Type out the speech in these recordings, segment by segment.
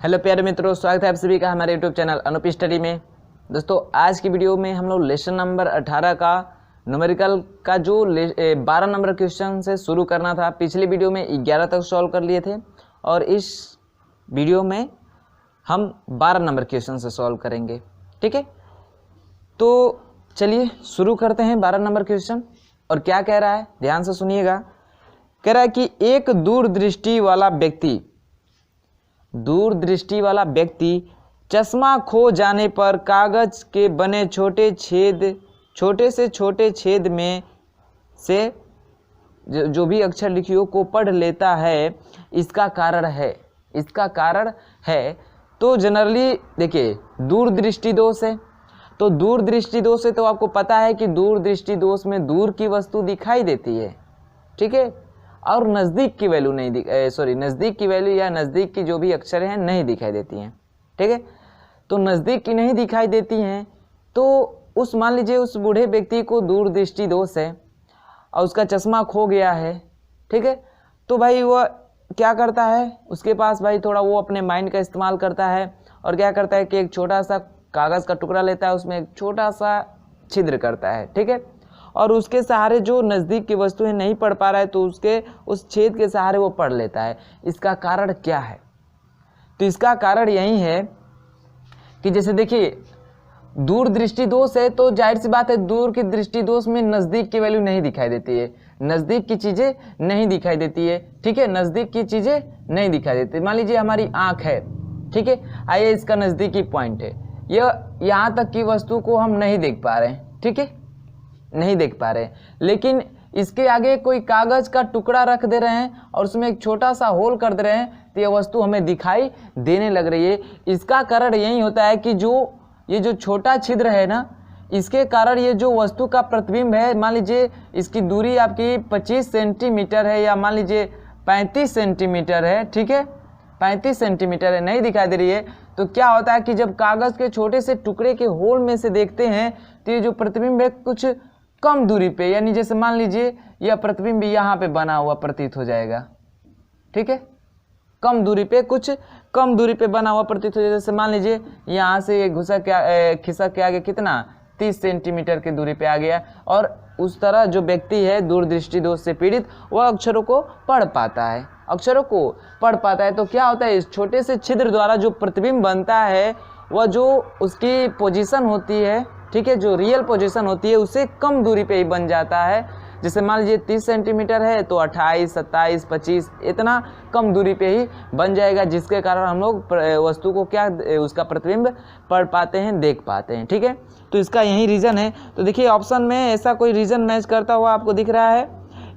Hello प्यारे मित्रों, स्वागत है आप सभी का हमारे यूट्यूब चैनल अनूप स्टडी में। दोस्तों, आज की वीडियो में हम लोग लेसन नंबर 18 का न्यूमेरिकल का जो 12 नंबर क्वेश्चन से शुरू करना था। पिछली वीडियो में 11 तक सॉल्व कर लिए थे और इस वीडियो में हम 12 नंबर क्वेश्चन से सॉल्व करेंगे। ठीक है, तो चलिए शुरू करते हैं 12 नंबर क्वेश्चन। और क्या कह रहा है, ध्यान से सुनिएगा। कह रहा है कि एक दूरदृष्टि वाला व्यक्ति चश्मा खो जाने पर कागज के बने छोटे से छोटे छेद में से जो भी अक्षर लिखी हो को पढ़ लेता है। इसका कारण है। तो जनरली देखिए, दूरदृष्टि दोष है। तो दूरदृष्टि दोष है तो आपको पता है कि दूरदृष्टि दोष में दूर की वस्तु दिखाई देती है। ठीक है, और नज़दीक की वैल्यू नज़दीक की वैल्यू या नज़दीक की जो भी अक्षर हैं नहीं दिखाई देती हैं। ठीक है, तो नज़दीक की नहीं दिखाई देती हैं तो मान लीजिए उस बूढ़े व्यक्ति को दूरदृष्टि दोष है और उसका चश्मा खो गया है। ठीक है, तो भाई वह क्या करता है, उसके पास भाई थोड़ा वो अपने माइंड का इस्तेमाल करता है और क्या करता है कि एक छोटा सा कागज़ का टुकड़ा लेता है, उसमें एक छोटा सा छिद्र करता है। ठीक है, और उसके सहारे जो नज़दीक की वस्तुएं नहीं पढ़ पा रहा है तो उस छेद के सहारे वो पढ़ लेता है। इसका कारण क्या है? तो इसका कारण यही है कि जैसे देखिए, दूर दृष्टि दोष है तो जाहिर सी बात है दूर की दृष्टि दोष में नज़दीक की वैल्यू नहीं दिखाई देती है, नज़दीक की चीज़ें नहीं दिखाई देती है। ठीक है, नज़दीक की चीज़ें नहीं दिखाई देती। मान लीजिए हमारी आँख है, ठीक है, आइए इसका नज़दीकी पॉइंट है, यह यहाँ तक की वस्तु को हम नहीं देख पा रहे हैं। ठीक है, नहीं देख पा रहे, लेकिन इसके आगे कोई कागज का टुकड़ा रख दे रहे हैं और उसमें एक छोटा सा होल कर दे रहे हैं तो यह वस्तु हमें दिखाई देने लग रही है। इसका कारण यही होता है कि ये जो छोटा छिद्र है ना, इसके कारण ये जो वस्तु का प्रतिबिंब है, मान लीजिए इसकी दूरी आपकी 25 सेंटीमीटर है या मान लीजिए 35 सेंटीमीटर है। ठीक है, 35 सेंटीमीटर है, नहीं दिखाई दे रही है। तो क्या होता है कि जब कागज़ के छोटे से टुकड़े के होल में से देखते हैं तो ये जो प्रतिबिंब है कुछ कम दूरी पे, यानी जैसे मान लीजिए यह प्रतिबिंब यहाँ पे बना हुआ प्रतीत हो जाएगा। ठीक है, कुछ कम दूरी पे बना हुआ प्रतीत हो जाएगा। जैसे मान लीजिए यहाँ से ये खिसक के आगे कितना 30 सेंटीमीटर की दूरी पे आ गया और उस तरह जो व्यक्ति है दूरदृष्टि दोष से पीड़ित वह अक्षरों को पढ़ पाता है। तो क्या होता है, इस छोटे से छिद्र द्वारा जो प्रतिबिंब बनता है वह जो उसकी पोजीशन होती है, ठीक है, जो रियल पोजीशन होती है उससे कम दूरी पे ही बन जाता है। जैसे मान लीजिए 30 सेंटीमीटर है तो 28, 27, 25 इतना कम दूरी पे ही बन जाएगा, जिसके कारण हम लोग वस्तु को उसका प्रतिबिंब पढ़ पाते हैं, देख पाते हैं। ठीक है, तो इसका यही रीज़न है। तो देखिए ऑप्शन में ऐसा कोई रीज़न मैच करता हुआ आपको दिख रहा है।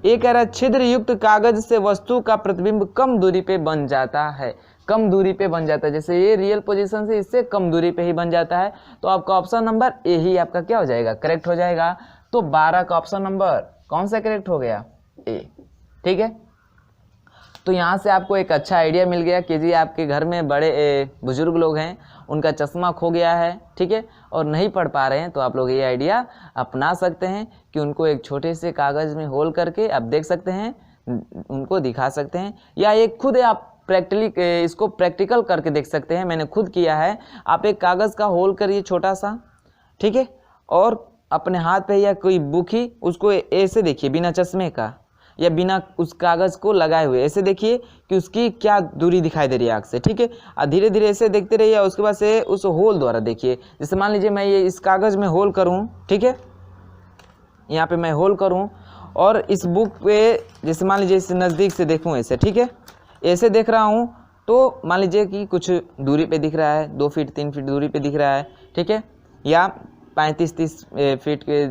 ये कह रहा है छिद्र युक्त कागज से वस्तु का प्रतिबिंब कम दूरी पे बन जाता है, जैसे ये रियल पोजीशन से इससे कम दूरी पे ही बन जाता है। तो आपका ऑप्शन नंबर ए ही आपका क्या हो जाएगा, करेक्ट हो जाएगा। तो 12 का ऑप्शन नंबर कौन सा करेक्ट हो गया, ए। ठीक है, तो यहाँ से आपको एक अच्छा आइडिया मिल गया कि जी आपके घर में बड़े बुजुर्ग लोग हैं, उनका चश्मा खो गया है, ठीक है, और नहीं पढ़ पा रहे हैं, तो आप लोग ये आइडिया अपना सकते हैं कि उनको एक छोटे से कागज़ में होल करके आप देख सकते हैं, उनको दिखा सकते हैं, या एक खुद आप इसको प्रैक्टिकल करके देख सकते हैं। मैंने खुद किया है। आप एक कागज़ का होल करिए छोटा सा, ठीक है, और अपने हाथ पे या कोई बुक ही उसको ऐसे देखिए, बिना चश्मे का या बिना उस कागज़ को लगाए हुए ऐसे देखिए कि उसकी क्या दूरी दिखाई दे रही है आँख से। ठीक है, और धीरे धीरे ऐसे देखते रहिए और उसके बाद से उस होल द्वारा देखिए। जैसे मान लीजिए मैं ये इस कागज़ में होल करूँ, ठीक है, यहाँ पे मैं होल करूँ और इस बुक पे जैसे मान लीजिए इस नज़दीक से देखूँ ऐसे, ठीक है, ऐसे देख रहा हूँ तो मान लीजिए कि कुछ दूरी पे दिख रहा है, 2 फीट 3 फीट दूरी पे दिख रहा है। ठीक है, या 35-30 फीट के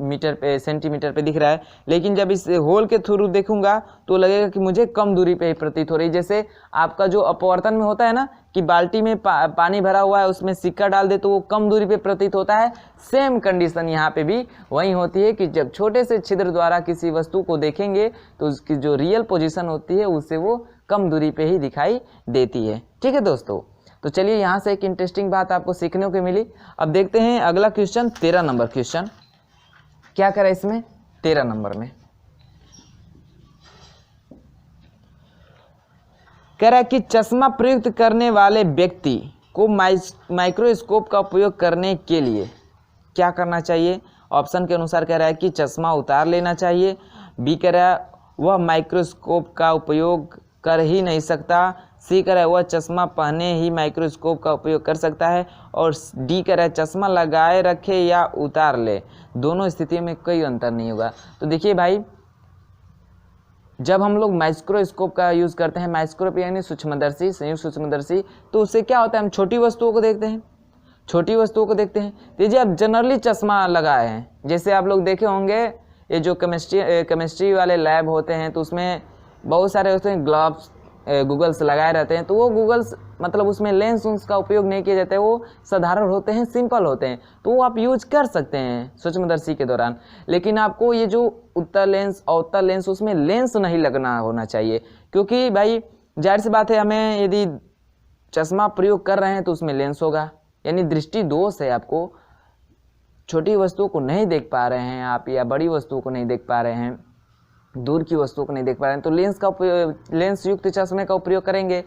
मीटर पे सेंटीमीटर पे दिख रहा है, लेकिन जब इस होल के थ्रू देखूंगा तो लगेगा कि मुझे कम दूरी पे ही प्रतीत हो रही। जैसे आपका जो अपवर्तन में होता है ना कि बाल्टी में पानी भरा हुआ है, उसमें सिक्का डाल दे तो वो कम दूरी पे प्रतीत होता है, सेम कंडीशन यहाँ पे भी वही होती है कि जब छोटे से छिद्र द्वारा किसी वस्तु को देखेंगे तो उसकी जो रियल पोजीशन होती है उससे वो कम दूरी पे ही दिखाई देती है। ठीक है दोस्तों, तो चलिए यहाँ से एक इंटरेस्टिंग बात आपको सीखने को मिली। अब देखते हैं अगला क्वेश्चन, 13 नंबर क्वेश्चन क्या करें इसमें। 13 नंबर में कह रहा है कि चश्मा प्रयुक्त करने वाले व्यक्ति को माइक्रोस्कोप का उपयोग करने के लिए क्या करना चाहिए। ऑप्शन के अनुसार कह रहा है कि चश्मा उतार लेना चाहिए, बी कह रहा है वह माइक्रोस्कोप का उपयोग कर ही नहीं सकता, सी कह रहा है वह चश्मा पहने ही माइक्रोस्कोप का उपयोग कर सकता है, और डी कह रहा है चश्मा लगाए रखे या उतार ले, दोनों स्थितियों में कोई अंतर नहीं होगा। तो देखिए भाई, जब हम लोग माइक्रोस्कोप का यूज़ करते हैं, माइक्रोस्कोप यानी सूक्ष्मदर्शी, संयुक्त सूक्ष्मदर्शी, तो उससे क्या होता है, हम छोटी वस्तुओं को देखते हैं, छोटी वस्तुओं को देखते हैं। देखिए आप जनरली चश्मा लगाए हैं, जैसे आप लोग देखे होंगे ये जो केमिस्ट्री वाले लैब होते हैं तो उसमें बहुत सारे होते हैं ग्लव्स, गूगल्स लगाए रहते हैं, तो वो गूगल्स मतलब उसमें लेंस उन्स का उपयोग नहीं किया जाता है, वो साधारण होते हैं, सिंपल होते हैं, तो वो आप यूज कर सकते हैं सूक्ष्मदर्शी के दौरान। लेकिन आपको ये जो उत्तल लेंस, अवतल लेंस, उसमें लेंस नहीं लगना होना चाहिए, क्योंकि भाई जाहिर सी बात है हमें यदि चश्मा प्रयोग कर रहे हैं तो उसमें लेंस होगा, यानी दृष्टि दोष है, आपको छोटी वस्तुओं को नहीं देख पा रहे हैं आप, या बड़ी वस्तुओं को नहीं देख पा रहे हैं, दूर की वस्तुओं को नहीं देख पा रहे हैं, तो लेंस युक्त चश्मे का उपयोग करेंगे,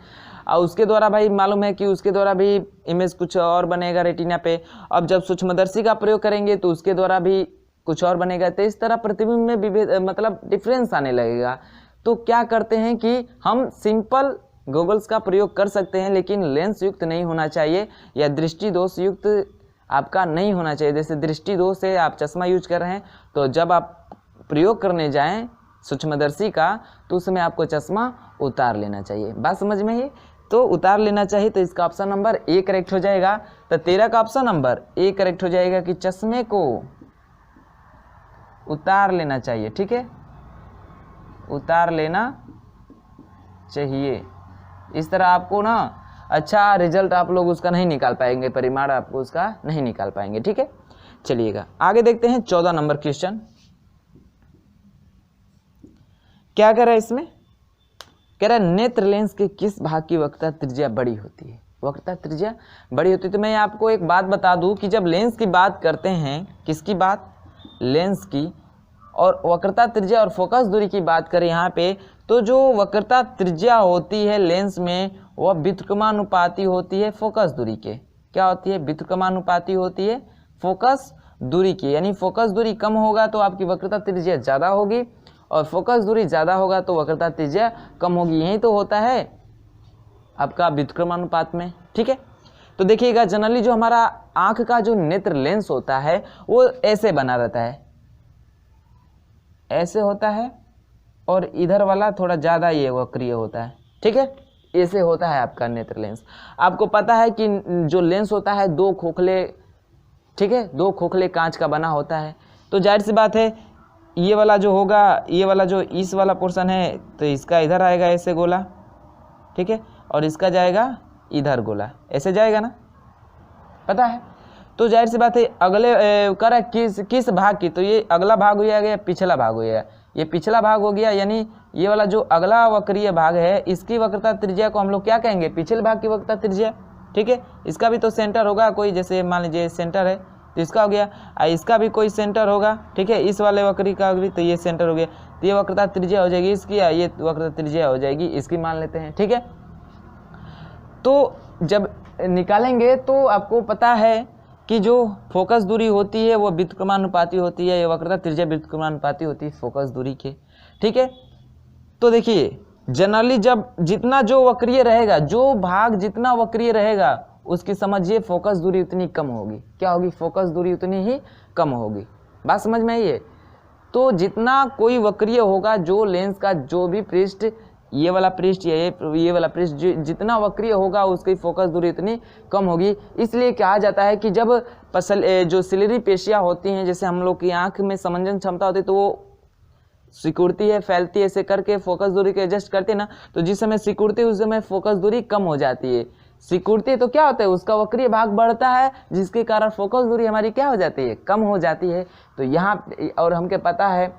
और उसके द्वारा भाई मालूम है कि उसके द्वारा भी इमेज कुछ और बनेगा रेटिना पे। अब जब सूक्ष्मदर्शी का प्रयोग करेंगे तो उसके द्वारा भी कुछ और बनेगा, तो इस तरह प्रतिबिंब में मतलब डिफरेंस आने लगेगा। तो क्या करते हैं कि हम सिंपल गॉगल्स का प्रयोग कर सकते हैं, लेकिन लेंस युक्त नहीं होना चाहिए, या दृष्टि दोष युक्त आपका नहीं होना चाहिए। जैसे दृष्टि दोष से आप चश्मा यूज कर रहे हैं, तो जब आप प्रयोग करने जाएं सूक्ष्मदर्शी का तो उसमें आपको चश्मा उतार लेना चाहिए। बात समझ में ही, तो उतार लेना चाहिए, तो इसका ऑप्शन नंबर ए करेक्ट हो जाएगा। तो 13 का ऑप्शन नंबर ए करेक्ट हो जाएगा कि चश्मे को उतार लेना चाहिए। ठीक है, उतार लेना चाहिए। इस तरह आपको ना अच्छा रिजल्ट आप लोग उसका नहीं निकाल पाएंगे, परिमाण आपको उसका नहीं निकाल पाएंगे। ठीक है, चलिएगा आगे देखते हैं 14 नंबर क्वेश्चन। क्या कह रहा है इसमें, कह रहा है नेत्र लेंस के किस भाग की वक्रता त्रिज्या बड़ी होती है। वक्रता त्रिज्या बड़ी होती है, तो मैं आपको एक बात बता दूं कि जब लेंस की बात करते हैं, किसकी बात, लेंस की, और वक्रता त्रिज्या और फोकस दूरी की बात करें यहाँ पे, तो जो वक्रता त्रिज्या होती है लेंस में वह व्युत्क्रमानुपाती होती है फोकस दूरी के। क्या होती है, व्युत्क्रमानुपाती होती है फोकस दूरी की, यानी फोकस दूरी कम होगा तो आपकी वक्रता त्रिज्या ज़्यादा होगी, और फोकस दूरी ज़्यादा होगा तो वक्रता त्रिज्या कम होगी। यही तो होता है आपका व्युत्क्रमानुपात में। ठीक है, तो देखिएगा जनरली जो हमारा आंख का जो नेत्र लेंस होता है वो ऐसे बना रहता है, ऐसे होता है, और इधर वाला थोड़ा ज़्यादा ये वक्रीय होता है। ठीक है, ऐसे होता है आपका नेत्र लेंस। आपको पता है कि जो लेंस होता है दो खोखले, ठीक है, दो खोखले कांच का बना होता है, तो जाहिर सी बात है ये वाला जो होगा, ये वाला जो इस वाला पोर्शन है, तो इसका इधर आएगा ऐसे गोला, ठीक है, और इसका जाएगा इधर गोला, ऐसे जाएगा ना, पता है। तो जाहिर सी बात है अगले कर किस भाग की, तो ये अगला भाग हो गया, पिछला भाग हो गया, ये पिछला भाग हो गया, यानी ये वाला जो अगला वक्रीय भाग है इसकी वक्रता त्रिज्या को हम लोग क्या कहेंगे, पिछले भाग की वक्रता त्रिज्या। ठीक है, इसका भी तो सेंटर होगा कोई, जैसे मान लीजिए सेंटर है तो इसका हो गया, इसका भी कोई सेंटर होगा। ठीक है, इस वाले वक्री का भी तो ये सेंटर हो गया, तो ये वक्रता त्रिज्या हो जाएगी इसकी, या ये वक्रता त्रिज्या हो जाएगी इसकी, मान लेते हैं। ठीक है, तो जब निकालेंगे तो आपको पता है कि जो फोकस दूरी होती है वो व्युत्क्रमानुपाती होती है, ये वक्रता त्रिज्या व्युत्क्रमानुपाती होती है फोकस दूरी के। ठीक है, तो देखिए जनरली जब जितना जो वक्रीय रहेगा, जो भाग जितना वक्रीय रहेगा उसकी समझिए फोकस दूरी उतनी कम होगी। क्या होगी, फोकस दूरी उतनी ही कम होगी। बात समझ में आई है। तो जितना कोई वक्रीय होगा, जो लेंस का जो भी पृष्ठ, ये वाला पृष्ठ या ये वाला पृष्ठ जितना वक्रीय होगा उसकी फोकस दूरी उतनी कम होगी। इसलिए कहा जाता है कि जब जो सिलेरी पेशियाँ होती हैं, जैसे हम लोग की आंख में समंजन क्षमता होती है तो वो सिकुड़ती है, फैलती है, ऐसे करके फोकस दूरी को एडजस्ट करते हैं ना, तो जिस समय सिकुड़ती है उस समय फोकस दूरी कम हो जाती है। सिकुड़ती है तो क्या होता है, उसका वक्रीय भाग बढ़ता है, जिसके कारण फोकस दूरी हमारी क्या हो जाती है, कम हो जाती है। तो यहाँ और हमके पता है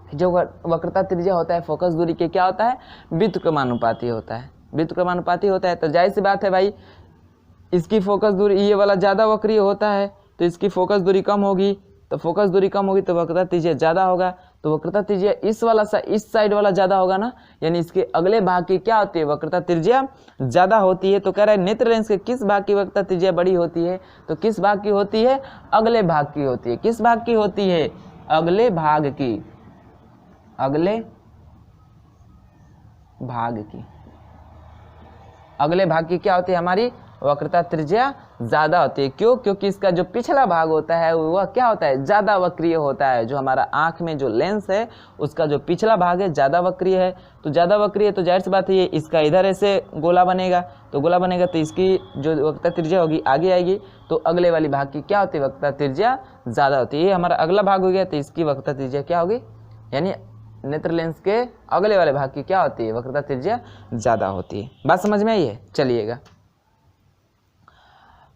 जो वक्रता त्रिज्या होता है फोकस दूरी के क्या होता है, व्युत्क्रमानुपाती होता है, व्युत्क्रमानुपाती होता है। तो जाहिर सी बात है भाई, इसकी फोकस दूरी, ये वाला ज़्यादा वक्रीय होता है तो इसकी फोकस दूरी कम होगी, तो फोकस दूरी कम होगी तो वक्रता त्रिज्या ज़्यादा होगा, तो वक्रता त्रिज्या इस वाला इस साइड वाला ज़्यादा होगा ना, यानी इसके अगले भाग की क्या होती है, वक्रता त्रिज्या ज़्यादा होती है। तो कह रहा है नेत्र लेंस के किस भाग की वक्रता त्रिज्या बड़ी होती है, तो किस भाग की होती है, अगले भाग की होती है। किस भाग की होती है, अगले भाग की, अगले भाग की, अगले भाग की क्या होती है, हमारी वक्रता त्रिज्या ज़्यादा होती है। क्यों, क्योंकि इसका जो पिछला भाग होता है वह क्या होता है, ज़्यादा वक्रीय होता है। जो हमारा आँख में जो लेंस है उसका जो पिछला भाग है ज़्यादा वक्रीय है। तो ज़्यादा वक्रीय, तो जाहिर सी बात है ये इसका इधर ऐसे गोला बनेगा, तो गोला बनेगा तो इसकी जो वक्रता त्रिज्या होगी आगे आएगी, तो अगले वाली भाग की क्या होती है, वक्रता त्रिज्या ज़्यादा होती है। ये हमारा अगला भाग हो गया, तो इसकी वक्रता त्रिज्या क्या होगी, यानी नेत्र लेंस के अगले वाले भाग की क्या होती है, वक्रता त्रिज्या ज़्यादा होती है। बात समझ में आई है, चलिएगा।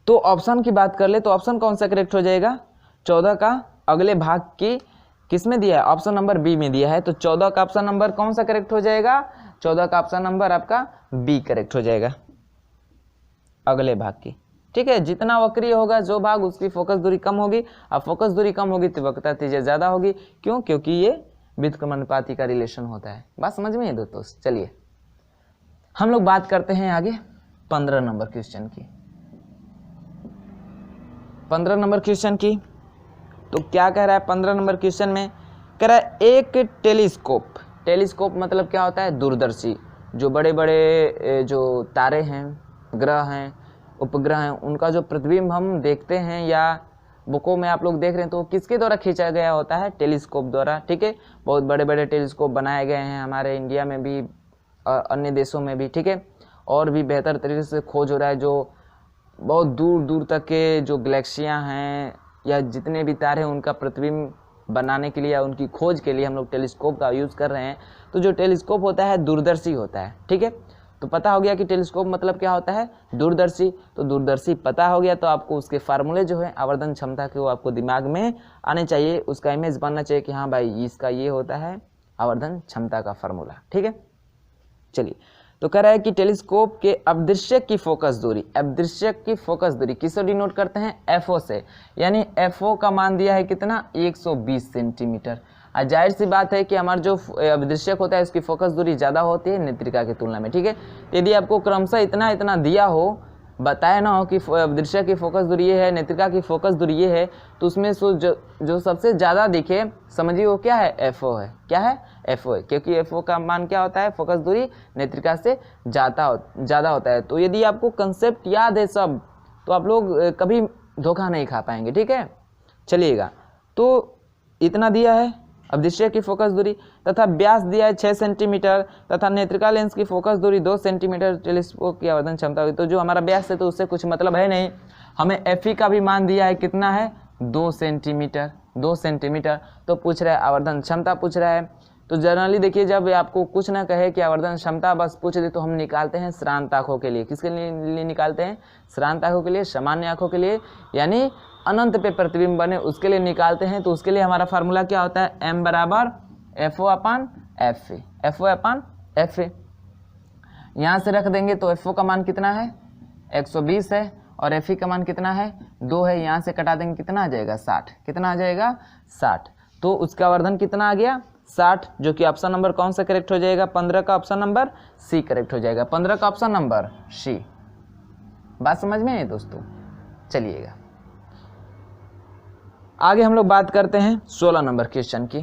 तो ऑप्शन की बात कर ले, तो ऑप्शन कौन सा करेक्ट हो जाएगा, 14 का अगले भाग की किस में दिया है, ऑप्शन नंबर बी में दिया है। तो 14 का ऑप्शन नंबर कौन सा करेक्ट हो जाएगा, 14 का ऑप्शन नंबर आपका बी करेक्ट हो जाएगा, अगले भाग की। ठीक है, जितना वक्रीय होगा जो भाग उसकी फोकस दूरी कम होगी, अब फोकस दूरी कम होगी तो वक्रता त्रिज्या ज़्यादा होगी। क्यों, क्योंकि ये व्युत्क्रमानुपाती का रिलेशन होता है। बात समझ में है दोस्तों। चलिए हम लोग बात करते हैं आगे 15 नंबर क्वेश्चन की। 15 नंबर क्वेश्चन की तो क्या कह रहा है 15 नंबर क्वेश्चन में, कह रहा है एक टेलीस्कोप, टेलीस्कोप मतलब क्या होता है, दूरदर्शी। जो बड़े बड़े जो तारे हैं, ग्रह हैं, उपग्रह हैं, उनका जो प्रतिबिंब हम देखते हैं या बुकों में आप लोग देख रहे हैं, तो वो किसके द्वारा खींचा गया होता है, टेलीस्कोप द्वारा। ठीक है, बहुत बड़े बड़े टेलीस्कोप बनाए गए हैं हमारे इंडिया में भी और अन्य देशों में भी। ठीक है, और भी बेहतर तरीके से खोज हो रहा है। जो बहुत दूर दूर तक के जो गैलेक्सियाँ हैं या जितने भी तारे हैं उनका प्रतिबिंब बनाने के लिए या उनकी खोज के लिए हम लोग टेलीस्कोप का यूज़ कर रहे हैं। तो जो टेलीस्कोप होता है दूरदर्शी होता है। ठीक है, तो पता हो गया कि टेलीस्कोप मतलब क्या होता है, दूरदर्शी। तो दूरदर्शी पता हो गया तो आपको उसके फार्मूले जो है आवर्धन क्षमता के वो आपको दिमाग में आने चाहिए, उसका इमेज बनना चाहिए कि हाँ भाई इसका ये होता है आवर्धन क्षमता का फार्मूला। ठीक है, चलिए तो कह रहा है कि टेलीस्कोप के अदृश्य की फोकस दूरी, अदृश्य की फोकस दूरी किससे डिनोट करते हैं, एफओ से। यानी एफओ का मान दिया है कितना, 120 सेंटीमीटर। जाहिर सी बात है कि हमारा जो अदृश्यक होता है उसकी फोकस दूरी ज़्यादा होती है नेत्रिका की तुलना में। ठीक है, यदि आपको क्रमशः इतना इतना दिया हो, बताया ना हो कि अदृश्य की फोकस दूरी ये है, नेत्रिका की फोकस दूरी ये है, तो उसमें जो सबसे ज़्यादा दिखे समझिए वो क्या है, एफओ है। क्या है, एफओ है, क्योंकि एफओ का मान क्या होता है, फोकस दूरी नेत्रिका से ज़्यादा होता है। तो यदि आपको कंसेप्ट याद है सब, तो आप लोग कभी धोखा नहीं खा पाएंगे। ठीक है, चलिएगा। तो इतना दिया है अदृश्य की फोकस दूरी, तथा व्यास दिया है 6 सेंटीमीटर, तथा नेत्रिका लेंस की फोकस दूरी 2 सेंटीमीटर, टेलीस्कोप की आवर्धन क्षमता हुई। तो जो हमारा व्यास है तो उससे कुछ मतलब है नहीं, हमें एफई का भी मान दिया है कितना है, 2 सेंटीमीटर, 2 सेंटीमीटर। तो पूछ रहा है आवर्धन क्षमता पूछ रहा है। तो जनरली देखिए जब आपको कुछ ना कहे कि आवर्धन क्षमता बस पूछ दे तो हम निकालते हैं श्रांत आँखों के लिए। किसके लिए निकालते हैं, श्रांत आँखों के लिए, सामान्य आँखों के लिए, यानी अनंत पे प्रतिबिंब बने उसके लिए निकालते हैं। तो उसके लिए हमारा फार्मूला क्या होता है, m बराबर FO अपान FA, FO अपान FA। यहाँ से रख देंगे तो FO का मान कितना है, 120 है, और FE का मान कितना है, 2 है। यहाँ से कटा देंगे कितना आ जाएगा, 60। कितना आ जाएगा, 60। तो उसका आवर्धन कितना आ गया, 60, जो कि ऑप्शन नंबर कौन सा करेक्ट हो जाएगा, 15 का ऑप्शन नंबर सी करेक्ट हो जाएगा, 15 का ऑप्शन नंबर सी। बात समझ में है दोस्तों। चलिएगा आगे हम लोग बात करते हैं 16 नंबर क्वेश्चन की।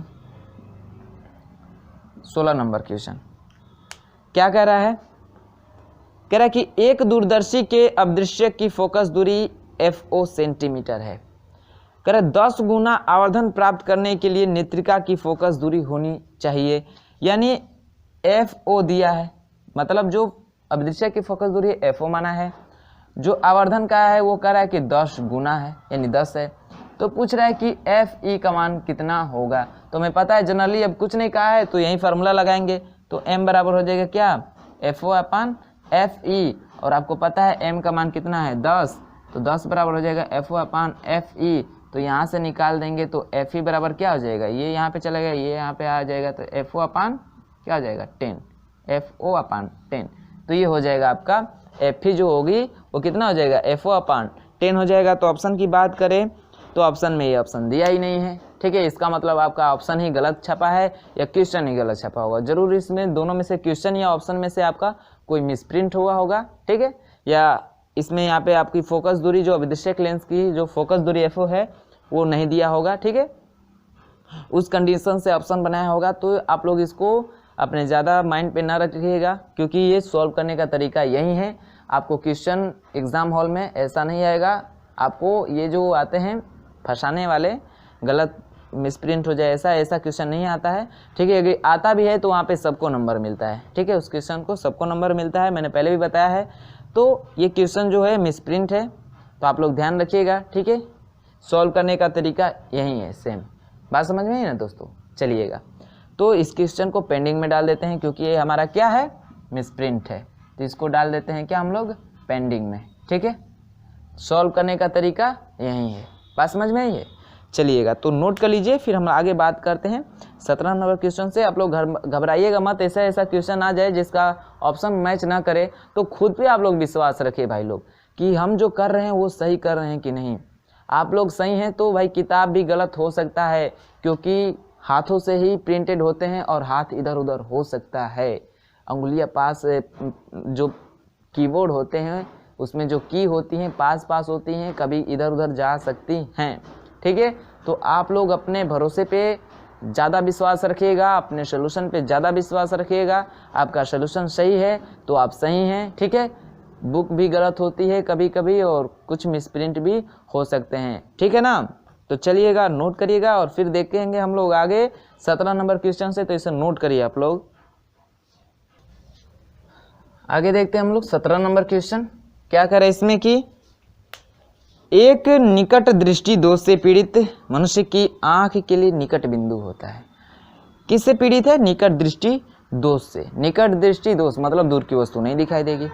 16 नंबर क्वेश्चन क्या कह रहा है, कह रहा है कि एक दूरदर्शी के अदृश्य की फोकस दूरी FO सेंटीमीटर है। कह रहा है 10 गुना आवर्धन प्राप्त करने के लिए नेत्रिका की फोकस दूरी होनी चाहिए। यानी FO दिया है, मतलब जो अदृश्य की फोकस दूरी है FO माना है, जो आवर्धन का है वो कह रहा है कि 10 गुना है, यानी 10 है। तो पूछ रहा है कि FE का मान कितना होगा। तो हमें पता है जनरली अब कुछ नहीं कहा है तो यही फार्मूला लगाएंगे। तो m बराबर हो जाएगा क्या, FO अपान FE, और आपको पता है m का मान कितना है, 10। तो 10 बराबर हो जाएगा FO अपान FE। तो यहाँ से निकाल देंगे तो FE बराबर क्या हो जाएगा, ये यहाँ पे चला गया, ये यहाँ पे आ जाएगा, तो FO अपान क्या हो जाएगा, 10, FO अपान 10। तो ये हो जाएगा आपका FE जो होगी वो कितना हो जाएगा, FO अपान 10 हो जाएगा। तो ऑप्शन की बात करें तो ऑप्शन में ये ऑप्शन दिया ही नहीं है। ठीक है, इसका मतलब आपका ऑप्शन ही गलत छपा है या क्वेश्चन ही गलत छपा होगा। जरूर इसमें दोनों में से क्वेश्चन या ऑप्शन में से आपका कोई मिसप्रिंट हुआ होगा। ठीक है, या इसमें यहाँ पे आपकी फोकस दूरी जो अविदिशक लेंस की जो फोकस दूरी FO है वो नहीं दिया होगा। ठीक है, उस कंडीशन से ऑप्शन बनाया होगा। तो आप लोग इसको अपने ज़्यादा माइंड पे ना रखिएगा, क्योंकि ये सॉल्व करने का तरीका यही है। आपको क्वेश्चन एग्ज़ाम हॉल में ऐसा नहीं आएगा, आपको ये जो आते हैं फंसाने वाले, गलत मिसप्रिंट हो जाए ऐसा क्वेश्चन नहीं आता है। ठीक है, अगर आता भी है तो वहाँ पे सबको नंबर मिलता है। ठीक है, उस क्वेश्चन को सबको नंबर मिलता है, मैंने पहले भी बताया है। तो ये क्वेश्चन जो है मिसप्रिंट है, तो आप लोग ध्यान रखिएगा। ठीक है, सॉल्व करने का तरीका यही है, सेम। बात समझ में आई ना दोस्तों? चलिएगा, तो इस क्वेश्चन को पेंडिंग में डाल देते हैं, क्योंकि ये हमारा क्या है, मिसप्रिंट है। तो इसको डाल देते हैं क्या हम लोग, पेंडिंग में। ठीक है, सॉल्व करने का तरीका यही है। बात समझ में आई है? चलिएगा, तो नोट कर लीजिए, फिर हम आगे बात करते हैं 17 नंबर क्वेश्चन से। आप लोग घबराइएगा मत, ऐसा क्वेश्चन आ जाए जिसका ऑप्शन मैच ना करे तो खुद पे आप लोग विश्वास रखिए भाई लोग, कि हम जो कर रहे हैं वो सही कर रहे हैं कि नहीं। आप लोग सही हैं तो भाई किताब भी गलत हो सकता है, क्योंकि हाथों से ही प्रिंटेड होते हैं और हाथ इधर उधर हो सकता है। अंगुलियां पास, जो कीबोर्ड होते हैं उसमें जो की होती हैं पास होती हैं, कभी इधर उधर जा सकती हैं। ठीक है, तो आप लोग अपने भरोसे पे ज़्यादा विश्वास रखिएगा, अपने सोल्यूशन पे ज़्यादा विश्वास रखिएगा। आपका सोल्यूशन सही है तो आप सही हैं। ठीक है, बुक भी गलत होती है कभी कभी और कुछ मिसप्रिंट भी हो सकते हैं। ठीक है ना? तो चलिएगा, नोट करिएगा और फिर देखेंगे हम लोग आगे 17 नंबर क्वेश्चन से। तो इसे नोट करिए आप लोग। आगे देखते हैं हम लोग 17 नंबर क्वेश्चन। क्या करें इसमें कि एक निकट दृष्टि दोष से पीड़ित मनुष्य की आंख के लिए निकट बिंदु होता है। किससे पीड़ित है? निकट दृष्टि दोष से। निकट दृष्टि दोष मतलब दूर की वस्तु नहीं दिखाई देगी,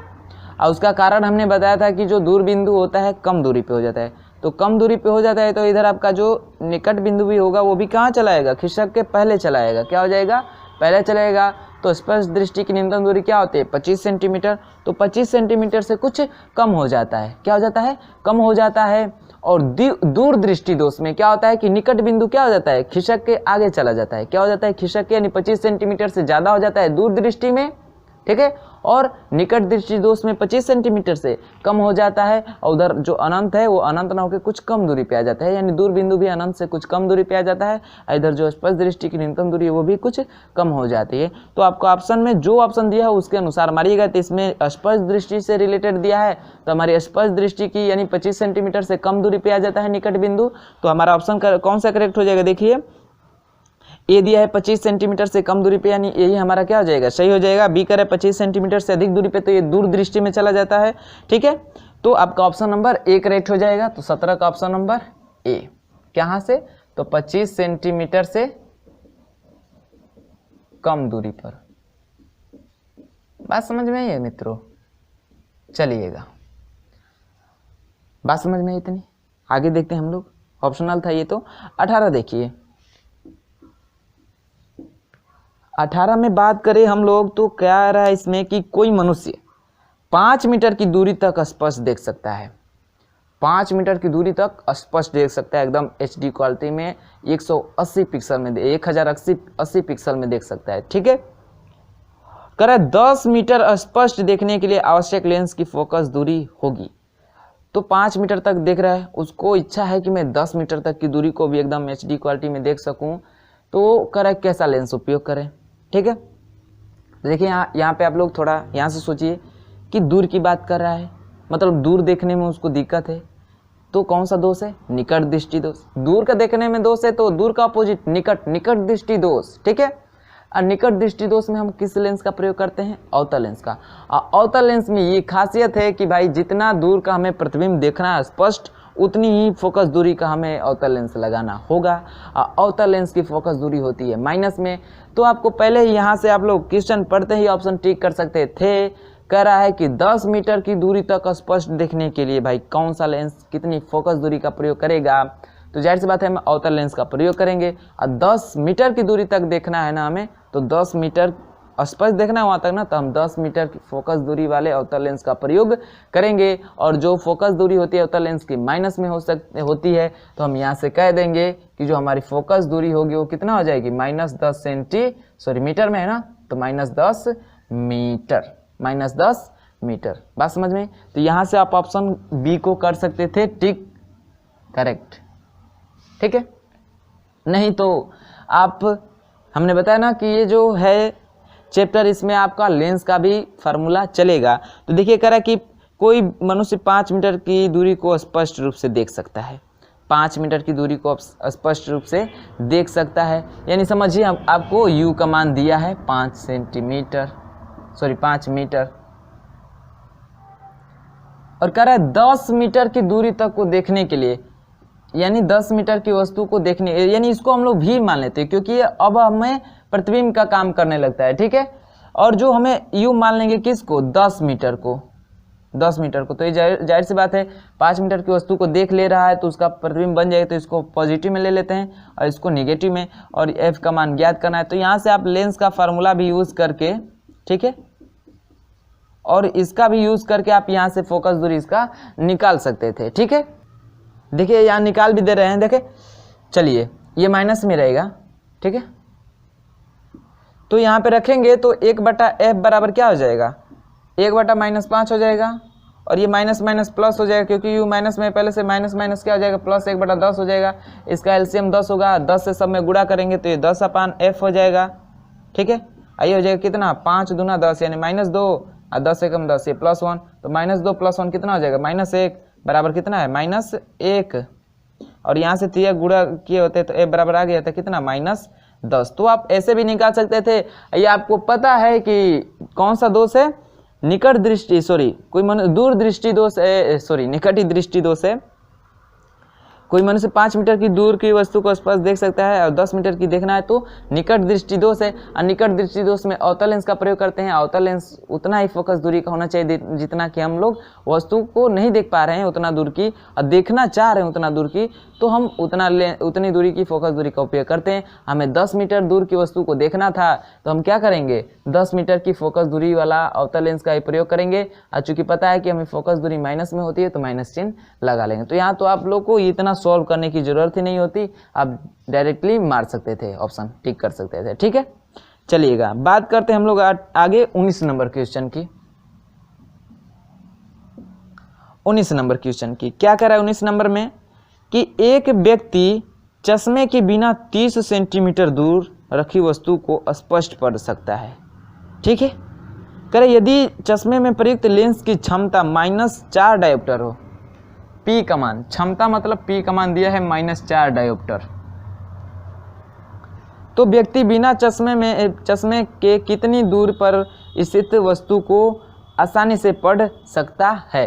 और उसका कारण हमने बताया था कि जो दूर बिंदु होता है कम दूरी पे हो जाता है। तो कम दूरी पे हो जाता है तो इधर आपका जो निकट बिंदु भी होगा वो भी कहाँ चलाएगा? खिसक के पहले चलाएगा। क्या हो जाएगा? पहले चलेगा। तो स्पष्ट दृष्टि की न्यूनतम दूरी क्या होती है? 25 सेंटीमीटर। तो 25 सेंटीमीटर से कुछ कम हो जाता है। क्या हो जाता है? कम हो जाता है। और दूर दृष्टि दोष में क्या होता है कि निकट बिंदु क्या हो जाता है? खिसक के आगे चला जाता है। क्या हो जाता है? खिसक के, यानी 25 सेंटीमीटर से ज़्यादा हो जाता है दूर दृष्टि में। ठीक है, और निकट दृष्टि दोष में 25 सेंटीमीटर से कम हो जाता है, और उधर जो अनंत है वो अनंत ना होकर कुछ कम दूरी पे आ जाता है, यानी दूर बिंदु भी अनंत से कुछ कम दूरी पे आ जाता है। इधर जो स्पष्ट दृष्टि की न्यूनतम दूरी है वो भी कुछ कम हो जाती है। तो आपको ऑप्शन में जो ऑप्शन दिया है उसके अनुसार मारिएगा। तो इसमें स्पष्ट दृष्टि से रिलेटेड दिया है, तो हमारी स्पष्ट दृष्टि की यानी 25 सेंटीमीटर से कम दूरी पे आ जाता है निकट बिंदु। तो हमारा ऑप्शन कौन सा करेक्ट हो जाएगा? देखिए, ए दिया है 25 सेंटीमीटर से कम दूरी पे, यानी यही हमारा क्या हो जाएगा? सही हो जाएगा। बी करे 25 सेंटीमीटर से अधिक दूरी पे, तो ये दूर दृष्टि में चला जाता है। ठीक है, तो आपका ऑप्शन नंबर ए करेक्ट हो जाएगा। तो 17 का ऑप्शन नंबर ए। कहाँ से? तो 25 सेंटीमीटर से कम दूरी पर। बात समझ में आई है मित्रों? चलिएगा, बात समझ में इतनी। आगे देखते हैं हम लोग। ऑप्शनल था ये। तो 18 देखिए। 18 में बात करें हम लोग तो क्या आ रहा है इसमें कि कोई मनुष्य 5 मीटर की दूरी तक स्पष्ट देख सकता है। 5 मीटर की दूरी तक स्पष्ट देख सकता है, एकदम HD क्वालिटी में 180 पिक्सल में 1080 पिक्सल में देख सकता है। ठीक है, करे 10 मीटर स्पष्ट देखने के लिए आवश्यक लेंस की फोकस दूरी होगी। तो 5 मीटर तक देख रहा है, उसको इच्छा है कि मैं 10 मीटर तक की दूरी को भी एकदम HD क्वालिटी में देख सकूं, तो करे कैसा लेंस उपयोग करें? ठीक है, देखिए यहाँ पे आप लोग थोड़ा यहाँ से सोचिए कि दूर की बात कर रहा है, मतलब दूर देखने में उसको दिक्कत है। तो कौन सा दोष है? निकट दृष्टि दोष। दूर का देखने में दोष है तो दूर का अपोजिट निकट दृष्टि दोष। ठीक है, और निकट दृष्टि दोष में हम किस लेंस का प्रयोग करते हैं? अवतल लेंस का। और अवतल लेंस में ये खासियत है कि भाई जितना दूर का हमें प्रतिबिंब देखना है स्पष्ट, उतनी ही फोकस दूरी का हमें अवतल लेंस लगाना होगा। अवतल लेंस की फोकस दूरी होती है माइनस में। तो आपको पहले ही यहाँ से आप लोग क्वेश्चन पढ़ते ही ऑप्शन टिक कर सकते थे। कह रहा है कि 10 मीटर की दूरी तक स्पष्ट देखने के लिए भाई कौन सा लेंस कितनी फोकस दूरी का प्रयोग करेगा? तो जाहिर सी बात है हम अवतल लेंस का प्रयोग करेंगे। और 10 मीटर की दूरी तक देखना है ना हमें, तो 10 मीटर स्पष्ट देखना है वहाँ तक ना, तो हम 10 मीटर की फोकस दूरी वाले अवतल लेंस का प्रयोग करेंगे। और जो फोकस दूरी होती है अवतल लेंस की माइनस में होती है, तो हम यहाँ से कह देंगे कि जो हमारी फोकस दूरी होगी वो कितना हो जाएगी, -10 मीटर में है ना, तो -10 मीटर, -10 मीटर। बात समझ में? तो यहाँ से आप ऑप्शन बी को कर सकते थे टिक, करेक्ट। ठीक है, नहीं तो आप, हमने बताया ना कि ये जो है चैप्टर, इसमें आपका लेंस का भी फार्मूला चलेगा। तो देखिए कह रहा है कि कोई मनुष्य 5 मीटर की दूरी को स्पष्ट रूप से देख सकता है, 5 मीटर की दूरी को स्पष्ट रूप से देख सकता है। यानी समझिए आपको यू का मान दिया है 5 मीटर, और कह रहा है 10 मीटर की दूरी तक को देखने के लिए, यानी 10 मीटर की वस्तु को देखने, यानी इसको हम लोग भी मान लेते हैं क्योंकि अब हमें प्रतिबिंब का काम करने लगता है। ठीक है, और जो हमें यू मान लेंगे किसको, 10 मीटर को, तो ये जाहिर सी बात है 5 मीटर की वस्तु को देख ले रहा है तो उसका प्रतिबिंब बन जाएगा। तो इसको पॉजिटिव में ले लेते हैं और इसको निगेटिव में, और एफ का मान ज्ञात करना है। तो यहाँ से आप लेंस का फार्मूला भी यूज करके, ठीक है, और इसका भी यूज करके आप यहाँ से फोकस दूरी इसका निकाल सकते थे। ठीक है, देखिए यहाँ निकाल भी दे रहे हैं, देखे, चलिए ये माइनस में रहेगा। ठीक है, तो यहाँ पे रखेंगे तो 1/f बराबर क्या हो जाएगा, 1/-5 हो जाएगा, और ये माइनस माइनस प्लस हो जाएगा क्योंकि यू माइनस में पहले से माइनस माइनस क्या हो जाएगा, प्लस 1/10 हो जाएगा। इसका एलसीएम 10 होगा, 10 से सब में गुणा करेंगे तो ये 10/f हो जाएगा। ठीक है, आइए हो जाएगा कितना, 5 दूना 10 यानी -2 और 10 से कम 10, ये +1, तो -2 + 1 कितना हो जाएगा, -1 बराबर कितना है, -1, और यहाँ से 3 गुणा किए होते तो f बराबर आ गया था कितना, -10। तो आप ऐसे भी निकाल सकते थे। ये आपको पता है कि कौन सा दोष है, निकट दृष्टि, दूर दृष्टि दोष है, निकट ही दृष्टि दोष है। कोई मनुष्य 5 मीटर की दूर की वस्तु को स्पष्ट देख सकता है और 10 मीटर की देखना है तो निकट दृष्टि दोष है। और निकट दृष्टि दोष में अवतल लेंस का प्रयोग करते हैं। अवतल लेंस उतना ही फोकस दूरी का होना चाहिए जितना कि हम लोग वस्तु को नहीं देख पा रहे हैं उतना दूर की, और देखना चाह रहे हैं उतना दूर की, तो हम उतनी दूरी की फोकस दूरी का उपयोग करते हैं। हमें 10 मीटर दूर की वस्तु को देखना था तो हम क्या करेंगे, 10 मीटर की फोकस दूरी वाला अवतल लेंस का ही प्रयोग करेंगे। और चूंकि पता है कि हमें फोकस दूरी माइनस में होती है तो माइनस चिन्ह लगा लेंगे। तो यहाँ तो आप लोग को इतना सॉल्व करने की जरूरत ही नहीं होती, आप डायरेक्टली मार सकते थे, ऑप्शन टिक कर सकते थे। ठीक है, चलिएगा बात करते हैं हम लोग आगे 19 नंबर क्वेश्चन की। 19 नंबर क्वेश्चन की क्या कह रहा है 19 नंबर में कि एक व्यक्ति चश्मे के बिना 30 सेंटीमीटर दूर रखी वस्तु को स्पष्ट पढ़ सकता है। ठीक है, कह रहे यदि चश्मे में प्रयुक्त लेंस की क्षमता -4 डायोप्टर हो, पी का मान, क्षमता मतलब पी का मान दिया है -4 डायोप्टर, तो व्यक्ति बिना चश्मे के कितनी दूर पर स्थित वस्तु को आसानी से पढ़ सकता है।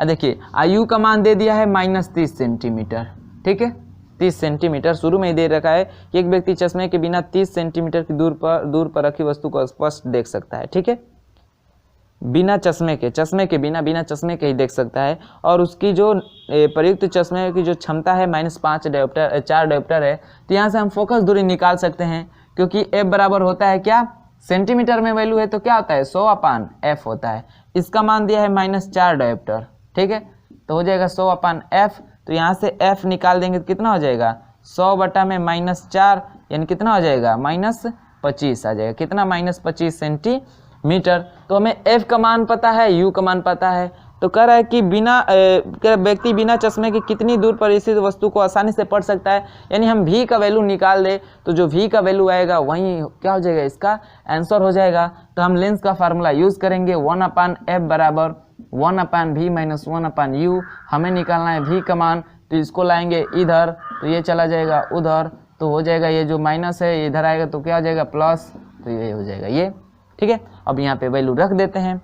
देखिए आयु का मान दे दिया है -30 सेंटीमीटर। ठीक है, 30 सेंटीमीटर शुरू में ही दे रखा है कि एक व्यक्ति चश्मे के बिना 30 सेंटीमीटर की दूर पर रखी वस्तु को स्पष्ट देख सकता है। ठीक है, बिना चश्मे के ही देख सकता है, और उसकी जो प्रयुक्त चश्मे की जो क्षमता है -4 डायोप्टर है। तो यहाँ से हम फोकस दूरी निकाल सकते हैं क्योंकि f बराबर होता है क्या, सेंटीमीटर में वैल्यू है तो क्या होता है 100/f होता है। इसका मान दिया है -4 डायोप्टर। ठीक है, तो हो जाएगा 100/f। तो यहाँ से f निकाल देंगे तो कितना हो जाएगा, 100 में -4 यानी कितना हो जाएगा, -25 आ जाएगा। कितना, -25 सेंटीमीटर। तो हमें f का मान पता है, u का मान पता है, तो कह रहा है कि व्यक्ति बिना चश्मे के कितनी दूर पर स्थित वस्तु को आसानी से पढ़ सकता है। यानी हम v का वैल्यू निकाल दे तो जो v का वैल्यू आएगा वही क्या हो जाएगा, इसका आंसर हो जाएगा। तो हम लेंस का फार्मूला यूज करेंगे, 1/f बराबर 1/v - 1/u। हमें निकालना है v का मान, तो इसको लाएंगे इधर तो ये चला जाएगा उधर, तो हो जाएगा ये जो माइनस है इधर आएगा तो क्या हो जाएगा प्लस, तो ये हो जाएगा ये। ठीक है, अब यहाँ पे वैल्यू रख देते हैं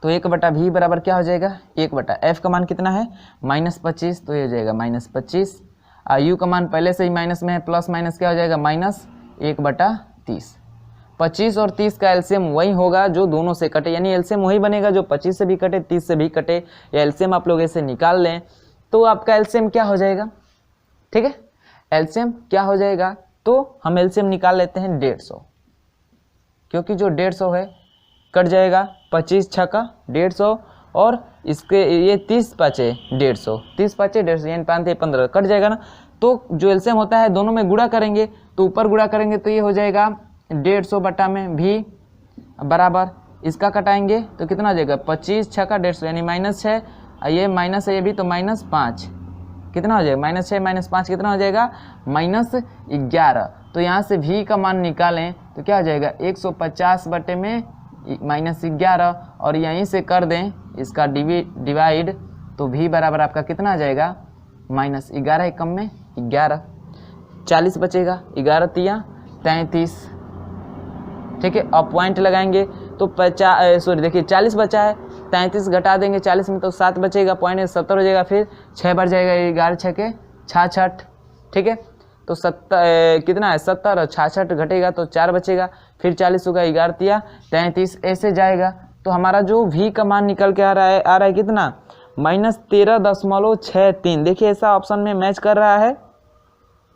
तो 1/v बराबर क्या हो जाएगा, 1/f का मान कितना है -25, तो ये हो जाएगा -25। u का मान पहले से ही माइनस में है, प्लस माइनस क्या हो जाएगा -1/30। 25 और 30 का एलसीएम वही होगा जो दोनों से कटे, यानी एलसीएम वही बनेगा जो 25 से भी कटे 30 से भी कटे, या एलसीएम आप लोग ऐसे निकाल लें तो आपका एलसीएम क्या हो जाएगा। ठीक है, एलसीएम क्या हो जाएगा, तो हम एलसीएम निकाल लेते हैं 150। क्योंकि जो 150 है कट जाएगा, 25 छक्का 150 और इसके ये 30 पाँचे 150, 30 पाँचे 150 यानी 5 15 कट जाएगा ना। तो जो एलसीएम होता है दोनों में गुणा करेंगे, तो ऊपर गुणा करेंगे तो ये हो जाएगा 150 बटा में भी बराबर इसका कटाएंगे तो कितना हो जाएगा 25 छक्का 150 यानी -6, ये माइनस है ये भी तो -5 कितना हो जाएगा -6 -5 कितना हो जाएगा -11। तो यहाँ से v का मान निकालें तो क्या हो जाएगा 150 बटे में -11 और यहीं से कर दें इसका डिवाइड तो v बराबर आपका कितना आ जाएगा -11 एकम में 11, 40 बचेगा, 11 तिया 33, ठीक है। अब पॉइंट लगाएंगे तो 40 बचा है, 33 घटा देंगे 40 में तो 7 बचेगा, पॉइंट 70 हो जाएगा, फिर 6 बढ़ जाएगा, 11 6 के 66, ठीक है। तो कितना है 70 और 66 घटेगा तो 4 बचेगा, फिर 40 होगा, 11 तिया 33 ऐसे जाएगा। तो हमारा जो v का मान निकल के आ रहा है कितना -13.63। देखिए ऐसा ऑप्शन में मैच कर रहा है,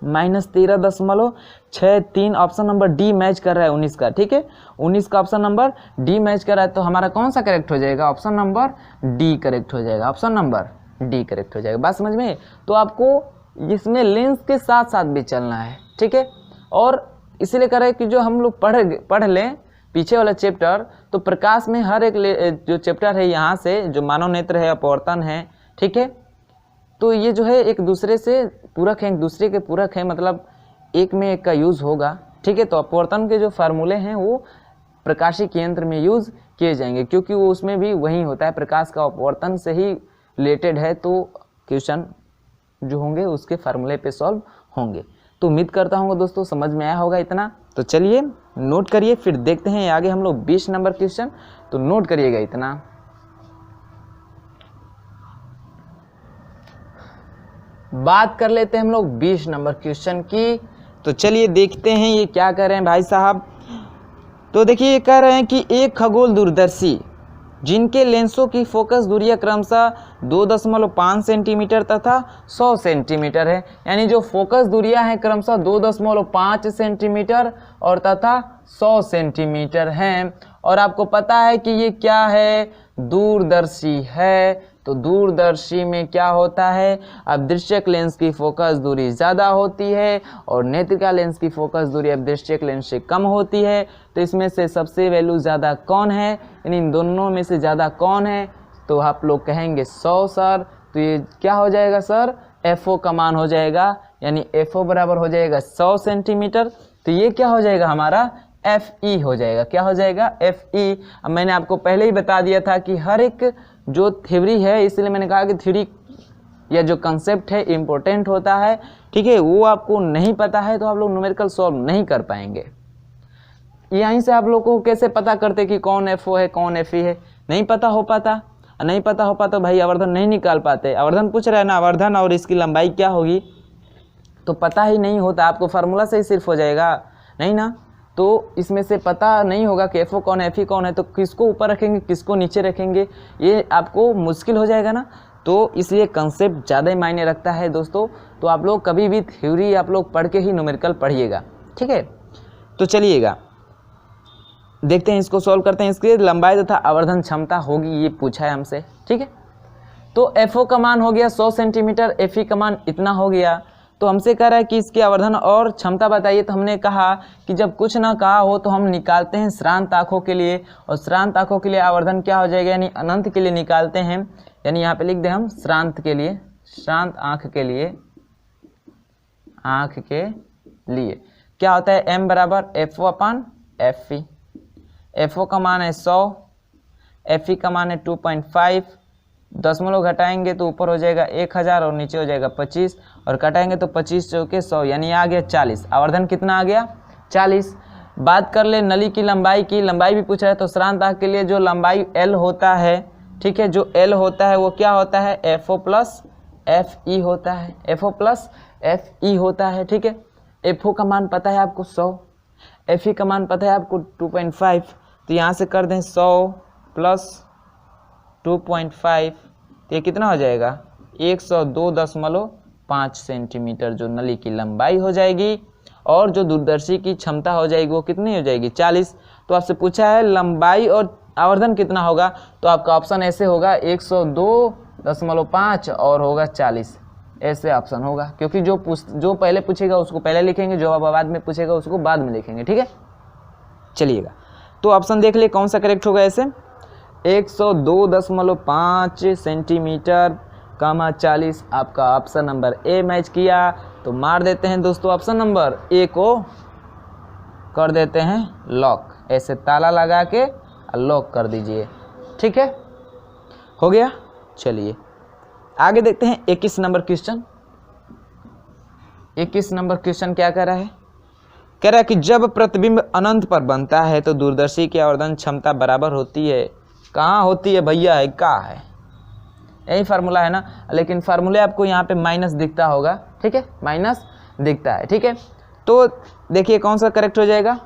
-13.63 ऑप्शन नंबर डी मैच कर रहा है 19 का, ठीक है। 19 का ऑप्शन नंबर डी मैच कर रहा है, तो हमारा कौन सा करेक्ट हो जाएगा ऑप्शन नंबर डी करेक्ट हो जाएगा, ऑप्शन नंबर डी करेक्ट हो जाएगा। बात समझ में? तो आपको इसमें लेंस के साथ साथ भी चलना है, ठीक है। और इसीलिए कर रहे हैं कि जो हम लोग पढ़ लें पीछे वाला चैप्टर, तो प्रकाश में हर एक जो चैप्टर है यहाँ से जो मानव नेत्र है, अपवर्तन है, ठीक है, तो ये जो है एक दूसरे से पूरक है, एक दूसरे के पूरक है, मतलब एक में एक का यूज़ होगा, ठीक है। तो अपवर्तन के जो फार्मूले हैं वो प्रकाशिक यंत्र में यूज़ किए जाएंगे, क्योंकि वो उसमें भी वही होता है, प्रकाश का अपवर्तन से ही रिलेटेड है, तो क्वेश्चन जो होंगे उसके फार्मूले पे सॉल्व होंगे। तो उम्मीद करता हूँ दोस्तों समझ में आया होगा इतना। तो चलिए नोट करिए, फिर देखते हैं आगे हम लोग 20 नंबर क्वेश्चन, तो नोट करिएगा इतना। बात कर लेते हैं हम लोग 20 नंबर क्वेश्चन की। तो चलिए देखते हैं ये क्या कर रहे हैं भाई साहब। तो देखिए ये कह रहे हैं कि एक खगोल दूरदर्शी जिनके लेंसों की फोकस दूरियां क्रमशः 2.5 सेंटीमीटर तथा 100 सेंटीमीटर है, यानी जो फोकस दूरियां हैं क्रमशः 2.5 सेंटीमीटर और तथा 100 सेंटीमीटर हैं। और आपको पता है कि ये क्या है, दूरदर्शी है। तो दूरदर्शी में क्या होता है, अपदृश्यक लेंस की फोकस दूरी ज़्यादा होती है और नेत्रिका लेंस की फोकस दूरी अपदृश्यक लेंस से कम होती है। तो इसमें से सबसे वैल्यू ज़्यादा कौन है, यानी इन दोनों में से ज़्यादा कौन है, तो आप लोग कहेंगे 100 सर। तो ये क्या हो जाएगा सर, FO का मान हो जाएगा, यानी FO बराबर हो जाएगा 100 सेंटीमीटर। तो ये क्या हो जाएगा हमारा FE हो जाएगा, क्या हो जाएगा FE। अब मैंने आपको पहले ही बता दिया था कि हर एक जो थ्योरी है, इसलिए मैंने कहा कि थ्योरी या जो कंसेप्ट है इम्पोर्टेंट होता है, ठीक है। वो आपको नहीं पता है तो आप लोग न्यूमेरिकल सॉल्व नहीं कर पाएंगे। यहीं से आप लोग को कैसे पता करते कि कौन FO है कौन FE है, नहीं पता हो पाता भाई आवर्धन नहीं निकाल पाते। आवर्धन पूछ रहा है ना, आवर्धन और इसकी लंबाई क्या होगी, तो पता ही नहीं होता, आपको फार्मूला से ही सिर्फ हो जाएगा नहीं ना। तो इसमें से पता नहीं होगा कि FO कौन है FE कौन है, तो किसको ऊपर रखेंगे किसको नीचे रखेंगे, ये आपको मुश्किल हो जाएगा ना। तो इसलिए कंसेप्ट ज़्यादा ही मायने रखता है दोस्तों। तो आप लोग कभी भी थ्योरी आप लोग पढ़ के ही न्यूमेरिकल पढ़िएगा, ठीक है। तो चलिएगा देखते हैं, इसको सॉल्व करते हैं। इसकी लंबाई तथा आवर्धन क्षमता होगी, ये पूछा है हमसे, ठीक है। तो FO का मान हो गया 100 सेंटीमीटर, FE का मान इतना हो गया। तो हमसे कह रहा है कि इसकी आवर्धन और क्षमता बताइए। तो हमने कहा कि जब कुछ ना कहा हो तो हम निकालते हैं श्रांत आँखों के लिए, और श्रांत आँखों के लिए आवर्धन क्या हो जाएगा, यानी अनंत के लिए निकालते हैं, यानी यहाँ पे लिख दें हम श्रांत के लिए, श्रांत आँख के लिए, आँख के लिए क्या होता है M बराबर FO अपन FE। FO का मान है 100, FE का मान है 2.5, दशमलव घटाएंगे तो ऊपर हो जाएगा 1000 और नीचे हो जाएगा 25, और कटाएंगे तो 25 चौके 100, यानी आ गया 40। आवर्धन कितना आ गया 40। बात कर ले नली की लंबाई की, लंबाई भी पूछा है। तो श्रांत आँख के लिए जो लंबाई L होता है, ठीक है, जो L होता है वो क्या होता है FO प्लस FE होता है, FO प्लस FE होता है, ठीक है। FO का मान पता है आपको 100, FE का मान पता है आपको 2.5, तो यहाँ से कर दें 100 प्लस 2.5, तो ये कितना हो जाएगा 102.5 सेंटीमीटर जो नली की लंबाई हो जाएगी। और जो दूरदर्शी की क्षमता हो जाएगी वो कितनी हो जाएगी 40। तो आपसे पूछा है लंबाई और आवर्धन कितना होगा, तो आपका ऑप्शन ऐसे होगा 102.5 और होगा 40, ऐसे ऑप्शन होगा। क्योंकि जो पहले पूछेगा उसको पहले लिखेंगे, जो बाद में पूछेगा उसको बाद में लिखेंगे, ठीक है। चलिएगा, तो ऑप्शन देख लिए कौन सा करेक्ट होगा। ऐसे 102.5 सेंटीमीटर, 40 आपका ऑप्शन नंबर ए मैच किया। तो मार देते हैं दोस्तों ऑप्शन नंबर ए को, कर देते हैं लॉक, ऐसे ताला लगा के लॉक कर दीजिए, ठीक है, हो गया। चलिए आगे देखते हैं 21 नंबर क्वेश्चन। 21 नंबर क्वेश्चन क्या कह रहा है, कह रहा है कि जब प्रतिबिंब अनंत पर बनता है तो दूरदर्शी की आवर्धन क्षमता बराबर होती है। कहाँ होती है भैया, है कहाँ है, यही फार्मूला है ना, लेकिन फार्मूले आपको यहाँ पे माइनस दिखता होगा, ठीक है, माइनस दिखता है, ठीक है। तो देखिए कौन सा करेक्ट हो जाएगा,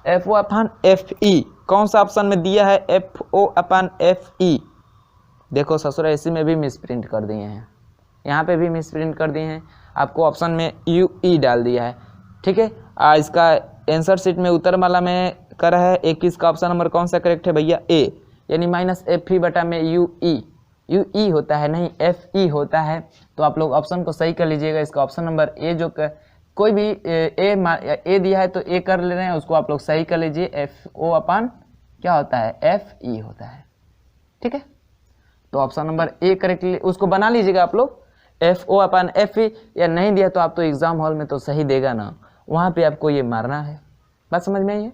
FO/FE। कौन सा ऑप्शन में दिया है FO/FE। देखो ससुरा इसी में भी मिसप्रिंट कर दिए हैं, यहाँ पे भी मिसप्रिंट कर दिए हैं, आपको ऑप्शन में UE डाल दिया है, ठीक है। इसका आंसर शीट में उत्तर माला में कर रहा है 21 का ऑप्शन नंबर कौन सा करेक्ट है भैया, ए, यानी -FE बटा में UE होता है, नहीं FE होता है। तो आप लोग ऑप्शन को सही कर लीजिएगा, इसका ऑप्शन नंबर ए जो कोई भी ए दिया है तो ए कर ले रहे हैं, उसको आप लोग सही कर लीजिए। FO/ क्या होता है, FE होता है, ठीक है। तो ऑप्शन नंबर ए करेक्टली उसको बना लीजिएगा आप लोग, FO/FE। या नहीं दिया तो आप तो एग्जाम हॉल में तो सही देगा ना, वहाँ पे आपको ये मारना है, बात समझ में आई है।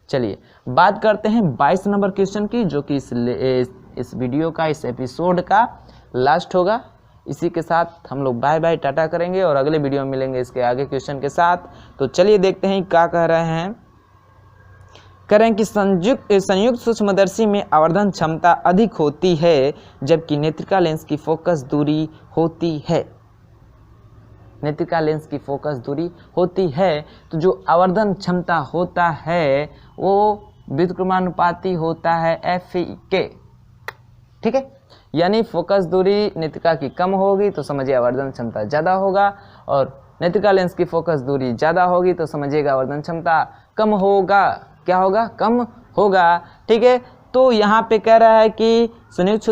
चलिए बात करते हैं 22 नंबर क्वेश्चन की, जो कि इस वीडियो का, इस एपिसोड का लास्ट होगा। इसी के साथ हम लोग बाय बाय टाटा करेंगे और अगले वीडियो में मिलेंगे इसके आगे क्वेश्चन के साथ। तो चलिए देखते हैं क्या कह रहे हैं। कह रहे हैं कि संयुक्त सूक्ष्मदर्शी में आवर्धन क्षमता अधिक होती है जबकि नेत्रिका लेंस की फोकस दूरी होती है। नेत्रिका लेंस की फोकस दूरी होती है, तो जो आवर्धन क्षमता होता है वो व्युत्क्रमानुपाती होता है FE के, ठीक है। यानी फोकस दूरी नेत्रिका की कम होगी तो समझिए आवर्धन क्षमता ज़्यादा होगा, और नेत्रिका लेंस की फोकस दूरी ज़्यादा होगी तो समझिएगा आवर्धन क्षमता कम होगा। क्या होगा, कम होगा, ठीक है। तो यहाँ पे कह रहा है कि संयुक्त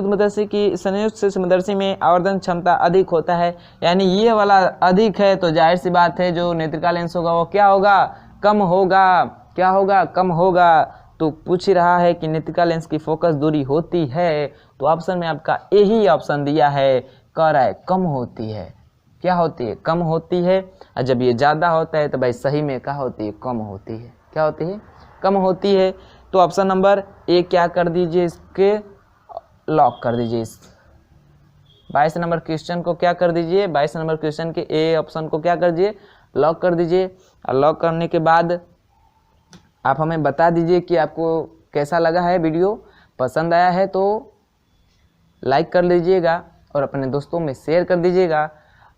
सूक्ष्मदर्शी में आवर्धन क्षमता अधिक होता है, यानी ये वाला अधिक है, तो जाहिर सी बात है जो नेत्रिका लेंस होगा वो क्या होगा, कम होगा। क्या होगा, कम होगा। तो पूछ रहा है कि नेत्रिका लेंस की फोकस दूरी होती है, तो ऑप्शन में आपका यही ऑप्शन दिया है, कह रहा है कम होती है। क्या होती है, कम होती है। और जब ये ज़्यादा होता है तो भाई सही में क्या होती है, कम होती है। क्या होती है, कम होती है। तो ऑप्शन नंबर ए क्या कर दीजिए, इसके लॉक कर दीजिए। इस 22 नंबर क्वेश्चन को क्या कर दीजिए, 22 नंबर क्वेश्चन के ए ऑप्शन को क्या कर दीजिए, लॉक कर दीजिए। और लॉक करने के बाद आप हमें बता दीजिए कि आपको कैसा लगा है वीडियो। पसंद आया है तो लाइक कर लीजिएगा और अपने दोस्तों में शेयर कर दीजिएगा।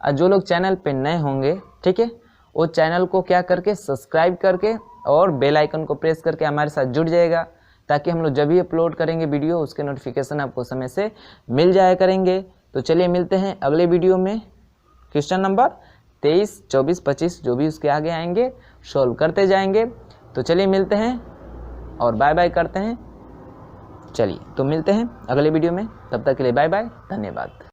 और जो लोग चैनल पे नए होंगे, ठीक है, वो चैनल को क्या करके सब्सक्राइब करके और बेल आइकन को प्रेस करके हमारे साथ जुड़ जाएगा, ताकि हम लोग जब भी अपलोड करेंगे वीडियो उसके नोटिफिकेशन आपको समय से मिल जाया करेंगे। तो चलिए मिलते हैं अगले वीडियो में। क्वेश्चन नंबर 23, 24, 25 जो भी उसके आगे आएंगे सॉल्व करते जाएंगे। तो चलिए मिलते हैं और बाय बाय करते हैं। चलिए तो मिलते हैं अगले वीडियो में, तब तक के लिए बाय बाय, धन्यवाद।